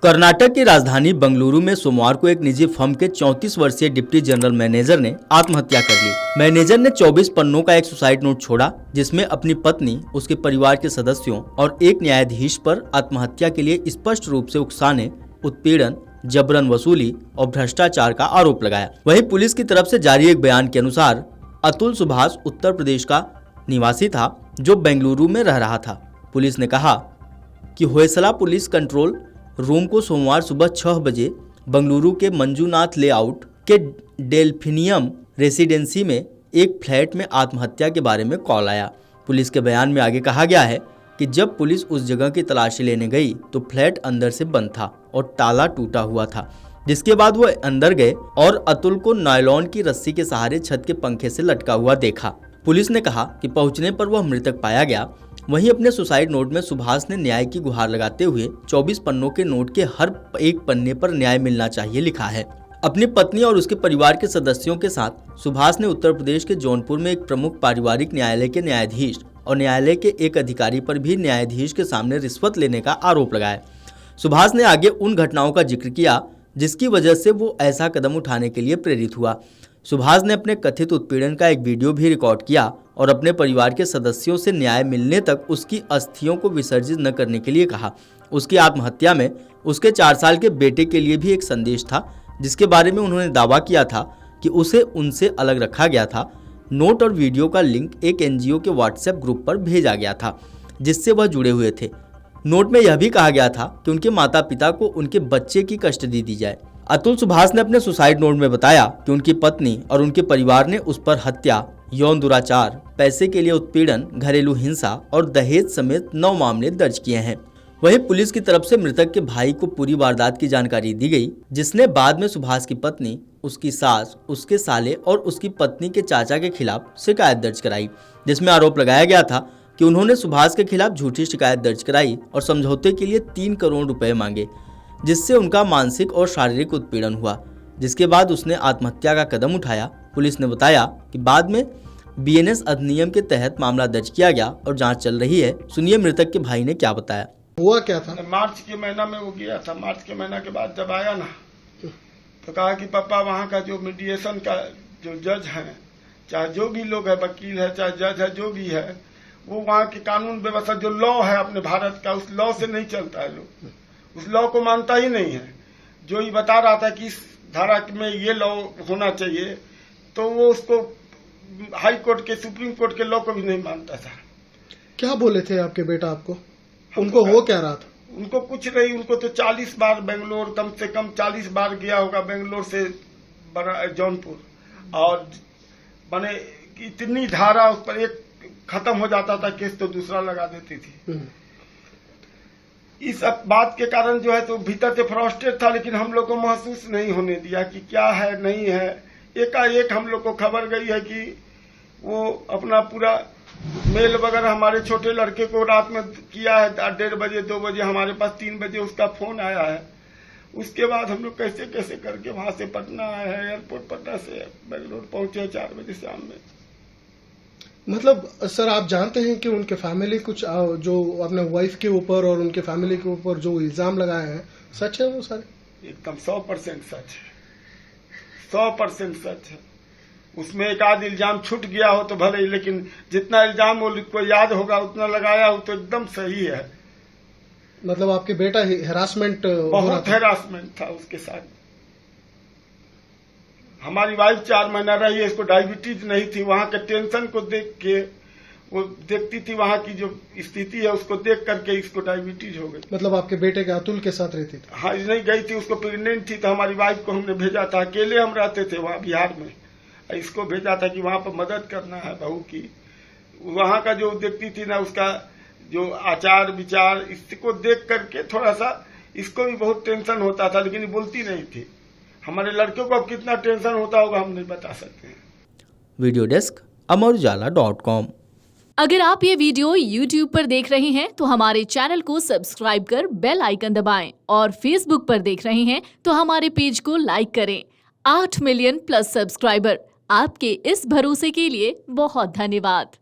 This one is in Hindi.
कर्नाटक की राजधानी बंगलुरु में सोमवार को एक निजी फर्म के 34 वर्षीय डिप्टी जनरल मैनेजर ने आत्महत्या कर ली। मैनेजर ने 24 पन्नों का एक सुसाइड नोट छोड़ा, जिसमें अपनी पत्नी, उसके परिवार के सदस्यों और एक न्यायाधीश पर आत्महत्या के लिए स्पष्ट रूप से उकसाने, उत्पीड़न, जबरन वसूली और भ्रष्टाचार का आरोप लगाया। वहीं पुलिस की तरफ से जारी एक बयान के अनुसार अतुल सुभाष उत्तर प्रदेश का निवासी था, जो बेंगलुरु में रह रहा था। पुलिस ने कहा कि होयसला पुलिस कंट्रोल रूम को सोमवार सुबह 6 बजे बंगलुरु के मंजूनाथ लेआउट के डेल्फिनियम रेसिडेंसी में एक फ्लैट में आत्महत्या के बारे में कॉल आया। पुलिस के बयान में आगे कहा गया है कि जब पुलिस उस जगह की तलाशी लेने गई तो फ्लैट अंदर से बंद था और ताला टूटा हुआ था, जिसके बाद वो अंदर गए और अतुल को नायलॉन की रस्सी के सहारे छत के पंखे से लटका हुआ देखा। पुलिस ने कहा कि पहुंचने पर वह मृतक पाया गया। वहीं अपने सुसाइड नोट में सुभाष ने न्याय की गुहार लगाते हुए 24 पन्नों के नोट के हर एक पन्ने पर न्याय मिलना चाहिए लिखा है। अपनी पत्नी और उसके परिवार के सदस्यों के साथ सुभाष ने उत्तर प्रदेश के जौनपुर में एक प्रमुख पारिवारिक न्यायालय के न्यायाधीश और न्यायालय के एक अधिकारी पर भी न्यायाधीश के सामने रिश्वत लेने का आरोप लगाया। सुभाष ने आगे उन घटनाओं का जिक्र किया जिसकी वजह से वो ऐसा कदम उठाने के लिए प्रेरित हुआ। सुभाष ने अपने कथित उत्पीड़न का एक वीडियो भी रिकॉर्ड किया और अपने परिवार के सदस्यों से न्याय मिलने तक उसकी अस्थियों को विसर्जित न करने के लिए कहा। उसकी आत्महत्या में उसके 4 साल के बेटे के लिए भी एक संदेश था, जिसके बारे में उन्होंने दावा किया था कि उसे उनसे अलग रखा गया था। नोट और वीडियो का लिंक एक एनजीओ के व्हाट्सएप ग्रुप पर भेजा गया था, जिससे वह जुड़े हुए थे। नोट में यह भी कहा गया था कि उनके माता पिता को उनके बच्चे की कस्टडी दी जाए। अतुल सुभाष ने अपने सुसाइड नोट में बताया कि उनकी पत्नी और उनके परिवार ने उस पर हत्या, यौन दुराचार, पैसे के लिए उत्पीड़न, घरेलू हिंसा और दहेज समेत 9 मामले दर्ज किए हैं। वहीं पुलिस की तरफ से मृतक के भाई को पूरी वारदात की जानकारी दी गई, जिसने बाद में सुभाष की पत्नी, उसकी सास, उसके साले और उसकी पत्नी के चाचा के खिलाफ शिकायत दर्ज कराई, जिसमें आरोप लगाया गया था कि उन्होंने सुभाष के खिलाफ झूठी शिकायत दर्ज कराई और समझौते के लिए 3 करोड़ रुपए मांगे, जिससे उनका मानसिक और शारीरिक उत्पीड़न हुआ, जिसके बाद उसने आत्महत्या का कदम उठाया। पुलिस ने बताया कि बाद में बीएनएस अधिनियम के तहत मामला दर्ज किया गया और जांच चल रही है। सुनिए मृतक के भाई ने क्या बताया। हुआ क्या था? मार्च के महीना में वो गया था। मार्च के महीना के बाद जब आया ना, तो कहा कि पापा वहाँ का जो मीडिएशन का जो जज है, चाहे जो भी लोग है, वकील है, चाहे जज है, जो भी है, वो वहाँ की कानून व्यवस्था जो लॉ है अपने भारत का, उस लॉ से नहीं चलता है। लोग उस लॉ को मानता ही नहीं है। जो ये बता रहा था कि इस धारा में ये लॉ होना चाहिए, तो वो उसको हाई कोर्ट के, सुप्रीम कोर्ट के लॉ को भी नहीं मानता था। क्या बोले थे आपके बेटा आपको? उनको हो क्या रहा था? उनको कुछ नहीं। उनको तो 40 बार बेंगलोर, कम से कम 40 बार गया होगा बेंगलोर से जौनपुर, और बने इतनी धारा उस पर, एक खत्म हो जाता था केस तो दूसरा लगा देती थी। इस बात के कारण जो है तो भीतर से फ्रस्ट्रेट था, लेकिन हम लोग को महसूस नहीं होने दिया कि क्या है नहीं है। एकाएक हम लोग को खबर गई है कि वो अपना पूरा मेल वगैरह हमारे छोटे लड़के को रात में किया है 1:30 बजे 2 बजे, हमारे पास 3 बजे उसका फोन आया है। उसके बाद हम लोग कैसे कैसे करके वहां से पटना आए हैं, एयरपोर्ट पटना से बेंगलोर पहुंचे 4 बजे शाम में। मतलब सर, आप जानते हैं कि उनके फैमिली कुछ जो अपने वाइफ के ऊपर और उनके फैमिली के ऊपर जो इल्जाम लगाए हैं, सच है वो सारे? एकदम 100% सच है, 100% सच है। उसमें एक आध इल्जाम छूट गया हो तो भले ही, लेकिन जितना इल्जाम वो को याद होगा उतना लगाया हो तो एकदम सही है। मतलब आपके बेटा हैरासमेंट, बहुत हैरासमेंट था उसके साथ। हमारी वाइफ 4 महीना रही है, इसको डायबिटीज नहीं थी। वहां के टेंशन को देख के वो देखती थी, वहां की जो स्थिति है उसको देख करके इसको डायबिटीज हो गई। मतलब आपके बेटे के अतुल के साथ रहती थी? हाँ, नहीं गई थी, उसको प्रेग्नेंट थी, तो हमारी वाइफ को हमने भेजा था। अकेले हम रहते थे वहां बिहार में, इसको भेजा था कि वहां पर मदद करना है बहू की। वहां का जो देखती थी ना, उसका जो आचार विचार, इसको देख करके थोड़ा सा इसको भी बहुत टेंशन होता था, लेकिन बोलती नहीं थी। हमारे लड़कों को अब कितना टेंशन होता होगा हम नहीं बता सकते हैं। Video desk amarujala.com। अगर आप ये वीडियो YouTube पर देख रहे हैं तो हमारे चैनल को सब्सक्राइब कर बेल आइकन दबाएं, और Facebook पर देख रहे हैं तो हमारे पेज को लाइक करें। 8 मिलियन प्लस सब्सक्राइबर, आपके इस भरोसे के लिए बहुत धन्यवाद।